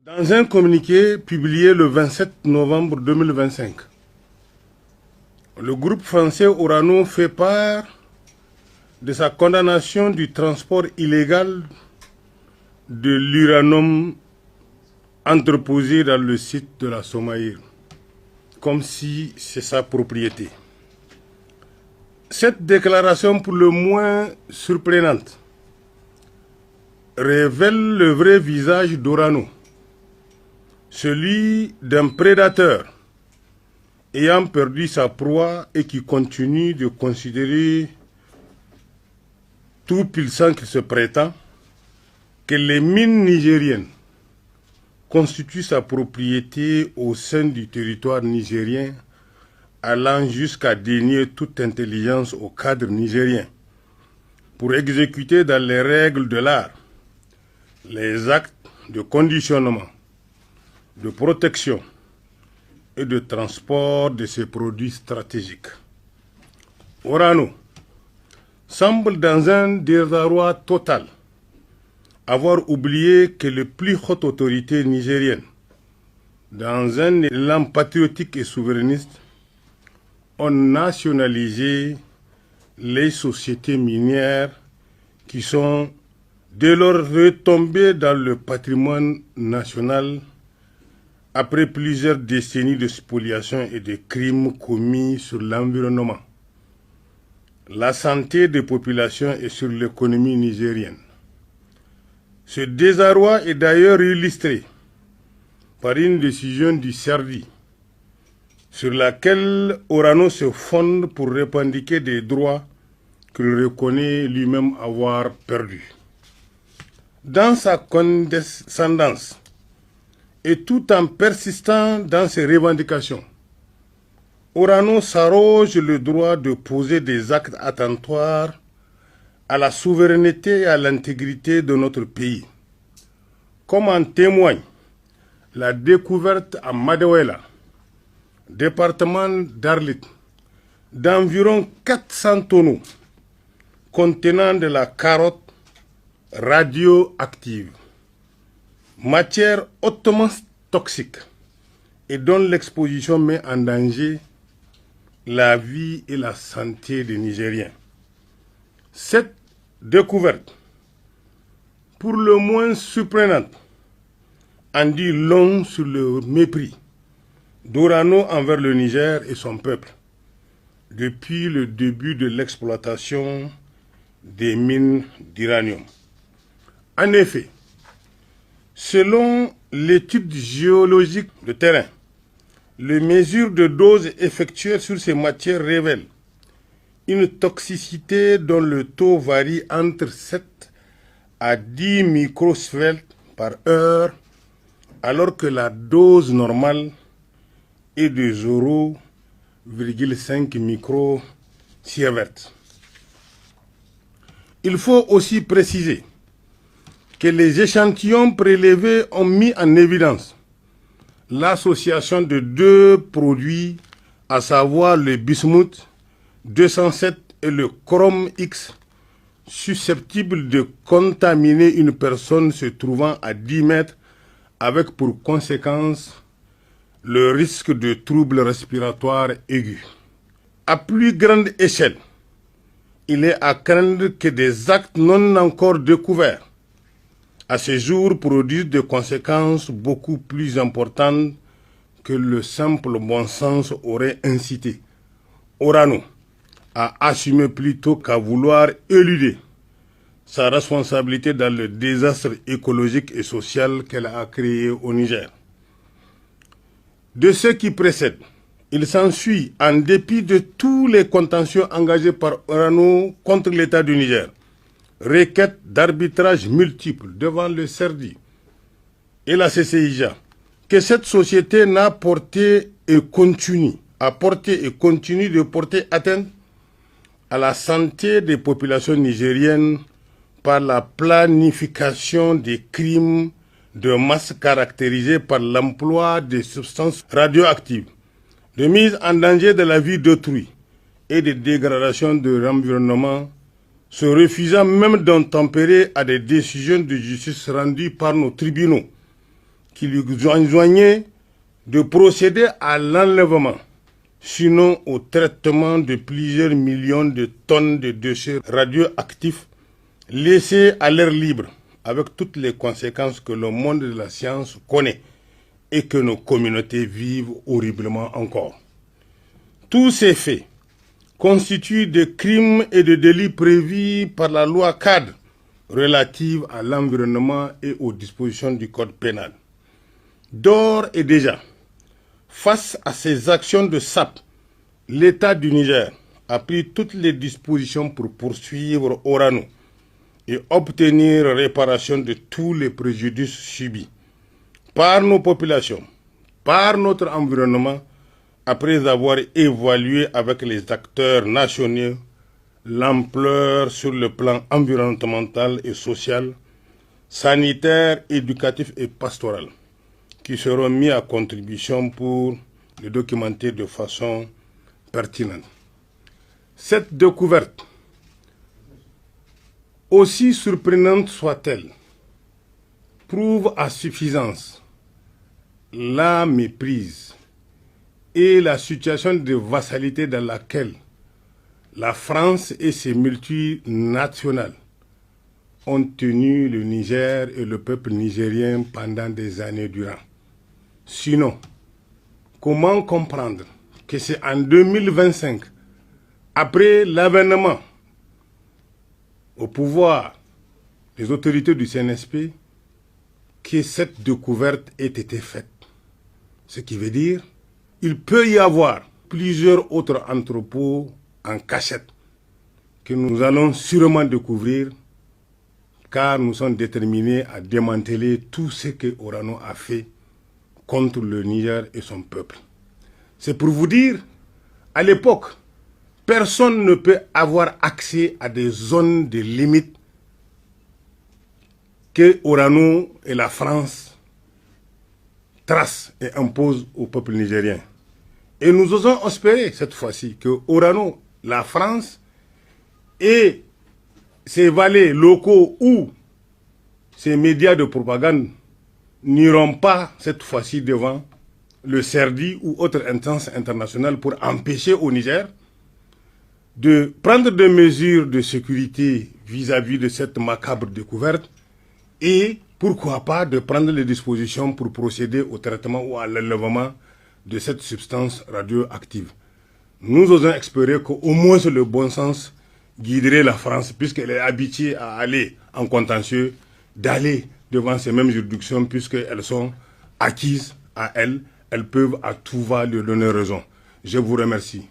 Dans un communiqué publié le 27 novembre 2025, le groupe français Orano fait part de sa condamnation du transport illégal de l'uranium entreposé dans le site de la Somaïre, comme si c'est sa propriété. Cette déclaration, pour le moins surprenante, révèle le vrai visage d'Orano, celui d'un prédateur ayant perdu sa proie et qui continue de considérer, tout puissant qu'il se prétend, que les mines nigériennes constituent sa propriété au sein du territoire nigérien, allant jusqu'à dénier toute intelligence au cadre nigérien pour exécuter dans les règles de l'art les actes de conditionnement, de protection et de transport de ces produits stratégiques. Orano semble dans un désarroi total avoir oublié que les plus hautes autorités nigériennes, dans un élan patriotique et souverainiste, ont nationalisé les sociétés minières qui sont dès lors retombées dans le patrimoine national après plusieurs décennies de spoliation et de crimes commis sur l'environnement, la santé des populations et sur l'économie nigérienne. Ce désarroi est d'ailleurs illustré par une décision du CERDI sur laquelle Orano se fonde pour revendiquer des droits qu'il reconnaît lui-même avoir perdus. Dans sa condescendance et tout en persistant dans ses revendications, Orano s'arroge le droit de poser des actes attentatoires à la souveraineté et à l'intégrité de notre pays, comme en témoigne la découverte à Madewela, département d'Arlit, d'environ 400 tonneaux contenant de la carotte radioactive, matière hautement toxique et dont l'exposition met en danger la vie et la santé des Nigériens. Cette découverte, pour le moins surprenante, en dit long sur le mépris d'Orano envers le Niger et son peuple depuis le début de l'exploitation des mines d'uranium. En effet, selon l'étude géologique de terrain, les mesures de doses effectuées sur ces matières révèlent une toxicité dont le taux varie entre 7 à 10 microsieverts par heure, alors que la dose normale est de 0,5 microsieverts. Il faut aussi préciser que les échantillons prélevés ont mis en évidence l'association de deux produits, à savoir le bismuth 207 et le chrome X, susceptibles de contaminer une personne se trouvant à 10 mètres, avec pour conséquence le risque de troubles respiratoires aigus. À plus grande échelle, il est à craindre que des actes non encore découverts à ce jour produisent des conséquences beaucoup plus importantes que le simple bon sens aurait incité Orano à assumer plutôt qu'à vouloir éluder sa responsabilité dans le désastre écologique et social qu'elle a créé au Niger. De ce qui précède, il s'ensuit, en dépit de tous les contentieux engagés par Orano contre l'État du Niger, requêtes d'arbitrage multiples devant le CERDI et la CCIJA, que cette société n'a porté et continue de porter atteinte à la santé des populations nigériennes par la planification des crimes de masse caractérisés par l'emploi de substances radioactives, de mise en danger de la vie d'autrui et de dégradation de l'environnement, se refusant même d'obtempérer à des décisions de justice rendues par nos tribunaux qui lui enjoignait de procéder à l'enlèvement, sinon au traitement de plusieurs millions de tonnes de déchets radioactifs laissés à l'air libre, avec toutes les conséquences que le monde de la science connaît et que nos communautés vivent horriblement encore. Tous ces faits constituent des crimes et des délits prévus par la loi cadre relative à l'environnement et aux dispositions du code pénal. D'ores et déjà, face à ces actions de sape, l'État du Niger a pris toutes les dispositions pour poursuivre Orano et obtenir réparation de tous les préjudices subis par nos populations, par notre environnement, après avoir évalué avec les acteurs nationaux l'ampleur sur le plan environnemental et social, sanitaire, éducatif et pastoral, qui seront mis à contribution pour le documenter de façon pertinente. Cette découverte, aussi surprenante soit-elle, prouve à suffisance la méprise et la situation de vassalité dans laquelle la France et ses multinationales ont tenu le Niger et le peuple nigérien pendant des années durant. Sinon, comment comprendre que c'est en 2025, après l'avènement au pouvoir des autorités du CNSP, que cette découverte ait été faite? Ce qui veut dire qu'il peut y avoir plusieurs autres entrepôts en cachette que nous allons sûrement découvrir, car nous sommes déterminés à démanteler tout ce que Orano a fait contre le Niger et son peuple. C'est pour vous dire, à l'époque, personne ne peut avoir accès à des zones de limite que Orano et la France tracent et imposent au peuple nigérien. Et nous osons espérer cette fois-ci que Orano, la France et ses valets locaux ou ses médias de propagande n'iront pas cette fois-ci devant le CERDI ou autre instance internationale pour empêcher au Niger de prendre des mesures de sécurité vis-à-vis de cette macabre découverte et pourquoi pas de prendre les dispositions pour procéder au traitement ou à l'enlèvement de cette substance radioactive. Nous osons espérer qu'au moins le bon sens guiderait la France, puisqu'elle est habituée à aller en contentieux, d'aller devant ces mêmes juridictions, puisqu'elles sont acquises à elle, elles peuvent à tout va lui donner raison. Je vous remercie.